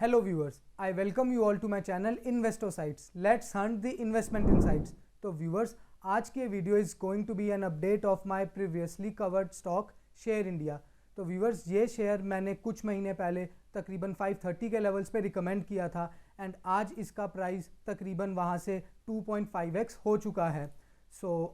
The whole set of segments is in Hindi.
Hello viewers, I welcome you all to my channel InvestoSights. Let's hunt the investment insights. तो viewers, आज के video is going to be an update of my previously covered stock share India. तो viewers, ये शेयर मैंने कुछ महीने पहले तकरीबन 530 के लेवल्स पे रिकमेंड किया था एंड आज इसका प्राइस तकरीबन वहाँ से 2.5x हो चुका है.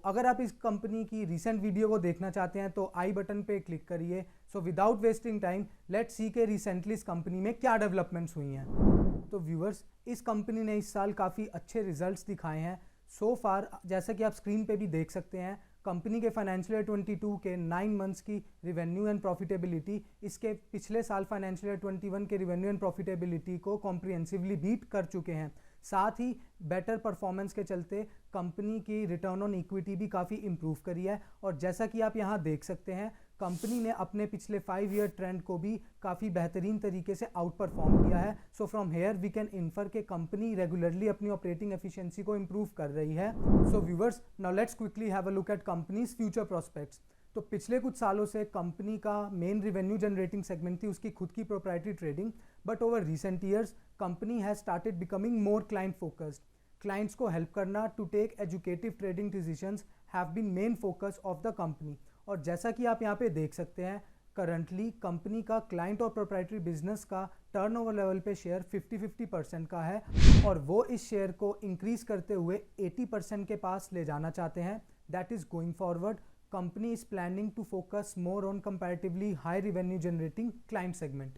अगर आप इस कंपनी की रिसेंट वीडियो को देखना चाहते हैं तो आई बटन पे क्लिक करिए. Without wasting time let's see के रिसेंटली इस कंपनी में क्या डेवलपमेंट्स हुई हैं. तो व्यूअर्स, इस कंपनी ने इस साल काफ़ी अच्छे रिजल्ट्स दिखाए हैं सो फार. जैसा कि आप स्क्रीन पे भी देख सकते हैं, कंपनी के फाइनेंशियल ईयर 22 के 9 मंथ्स की रिवेन्यू एंड प्रॉफिटेबिलिटी इसके पिछले साल फाइनेंशियल ईयर 21 के रिवेन्यू एंड प्रॉफिटेबिलिटी को कॉम्प्रिहेंसिवली बीट कर चुके हैं. साथ ही बेटर परफॉर्मेंस के चलते कंपनी की रिटर्न ऑन इक्विटी भी काफ़ी इम्प्रूव करी है. और जैसा कि आप यहाँ देख सकते हैं, कंपनी ने अपने पिछले 5 ईयर ट्रेंड को भी काफ़ी बेहतरीन तरीके से आउट परफॉर्म किया है. From here we can infer के कंपनी रेगुलरली अपनी ऑपरेटिंग एफिशिएंसी को इम्प्रूव कर रही है. Viewers, now let's quickly have a look at company's future prospects. तो पिछले कुछ सालों से कंपनी का मेन रिवेन्यू जनरेटिंग सेगमेंट थी उसकी खुद की proprietary trading, but over recent years company has started becoming more client focused. Clients को हेल्प करना to take educative trading decisions have been main focus of the company. और जैसा कि आप यहाँ पे देख सकते हैं, करंटली कंपनी का क्लाइंट और प्रोप्राइटरी बिजनेस का टर्नओवर लेवल पे शेयर 50-50% का है और वो इस शेयर को इंक्रीज करते हुए 80% के पास ले जाना चाहते हैं. That is going forward company is planning to focus more on comparatively high revenue generating client segment.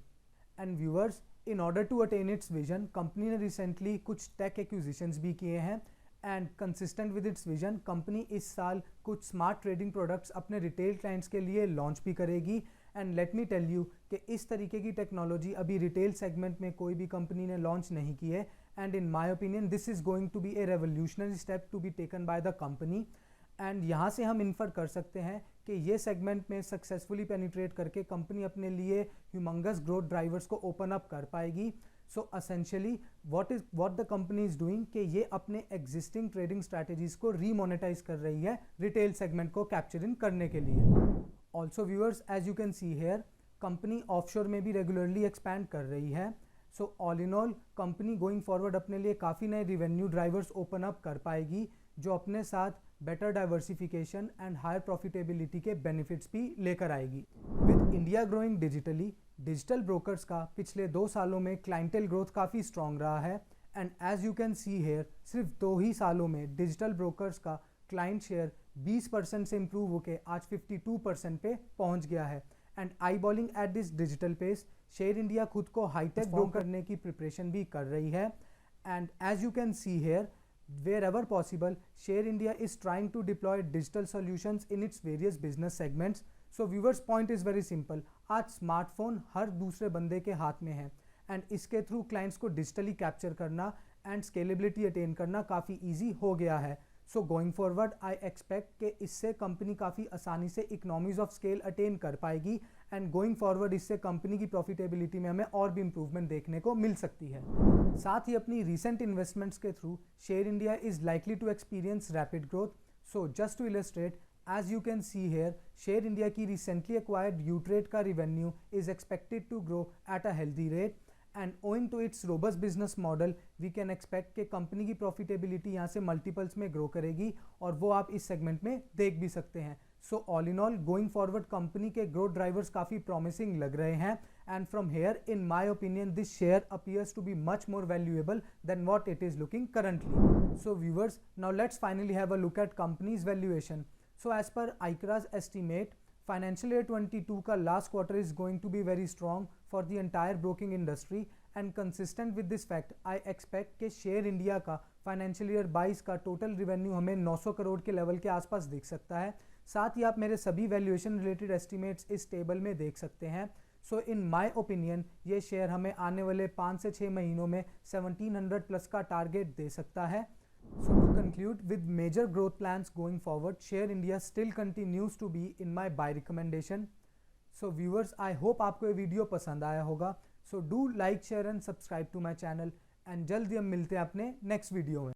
And viewers, in order to attain its vision, company ने recently कुछ tech acquisitions भी किए हैं and consistent with its vision, company इस साल कुछ smart trading products अपने retail clients के लिए launch भी करेगी. And let me tell you कि इस तरीके की टेक्नोलॉजी अभी रिटेल सेगमेंट में कोई भी कंपनी ने लॉन्च नहीं की है. And in my opinion this is going to be a revolutionary step to be taken by the company. एंड यहाँ से हम इन्फर कर सकते हैं कि ये सेगमेंट में सक्सेसफुली पेनिट्रेट करके कंपनी अपने लिए ह्यूमंगस ग्रोथ ड्राइवर्स को ओपन अप कर पाएगी. So essentially what the company is doing कि ये अपने एग्जिस्टिंग ट्रेडिंग स्ट्रैटेजीज को रीमोनेटाइज कर रही है रिटेल सेगमेंट को कैप्चर इन करने के लिए. Also viewers, as you can see here, company offshore में भी रेगुलरली एक्सपैंड कर रही है. So all in all company going forward अपने लिए काफ़ी नए रिवेन्यू ड्राइवर्स ओपन अप कर पाएगी जो अपने साथ better diversification and higher profitability के बेनिफिट्स भी लेकर आएगी. With India growing digitally, digital brokers का पिछले 2 सालों में क्लाइंटेल ग्रोथ काफ़ी स्ट्रॉन्ग रहा है. And as you can see here, सिर्फ 2 ही सालों में डिजिटल ब्रोकर्स का क्लाइंट शेयर 20% से इम्प्रूव होकर आज 52% पे पहुंच गया है. And eyeballing at this digital pace, share India खुद को हाईटेक ग्रो करने की प्रिपरेशन भी कर रही है. And as you can see here, wherever possible, Share India is trying to deploy digital solutions in its various business segments. So viewers, point is very simple. आज स्मार्टफोन हर दूसरे बंदे के हाथ में है एंड इसके थ्रू क्लाइंट्स को डिजिटली कैप्चर करना एंड स्केलेबिलिटी अटेन करना काफ़ी ईजी हो गया है. So going forward I expect कि इससे कंपनी काफ़ी आसानी से इकोनॉमीज ऑफ स्केल अटेन कर पाएगी एंड गोइंग फॉरवर्ड इससे कंपनी की प्रॉफिटेबिलिटी में हमें और भी इंप्रूवमेंट देखने को मिल सकती है. साथ ही अपनी रिसेंट इन्वेस्टमेंट्स के through share India is likely to experience rapid growth. So just to illustrate, as you can see here, share India की रिसेंटली एक्वायर्ड यूट्रेड का revenue is expected to grow at a healthy rate. And owing to its robust business model we can expect कि कंपनी की प्रॉफिटेबिलिटी यहाँ से मल्टीपल्स में ग्रो करेगी और वो आप इस सेगमेंट में देख भी सकते हैं. So all in all going forward company के ग्रोथ ड्राइवर्स काफ़ी प्रॉमिसिंग लग रहे हैं. And from here, in my opinion, this share appears to be much more valuable than what it is looking currently. So viewers, now let's finally have a look at company's valuation. So as per ICRA's estimate, financial year 22 का last quarter is going to be very strong for the entire broking industry. And consistent with this fact, I expect कि शेयर इंडिया का फाइनेंशियल ईयर 22 का टोटल रिवेन्यू हमें 900 करोड़ के लेवल के आसपास दिख सकता है. साथ ही आप मेरे सभी वैल्यूएशन रिलेटेड एस्टिमेट्स इस टेबल में देख सकते हैं. सो इन माई ओपिनियन ये शेयर हमें आने वाले 5 से 6 महीनों में 1700 प्लस का टारगेट दे सकता है. So to conclude, with major growth plans going forward, Share India still continues to be in my buy recommendation. So viewers, I hope आपको ये वीडियो पसंद आया होगा. So do like, share and subscribe to my channel. And जल्दी हम मिलते हैं अपने नेक्स्ट वीडियो में.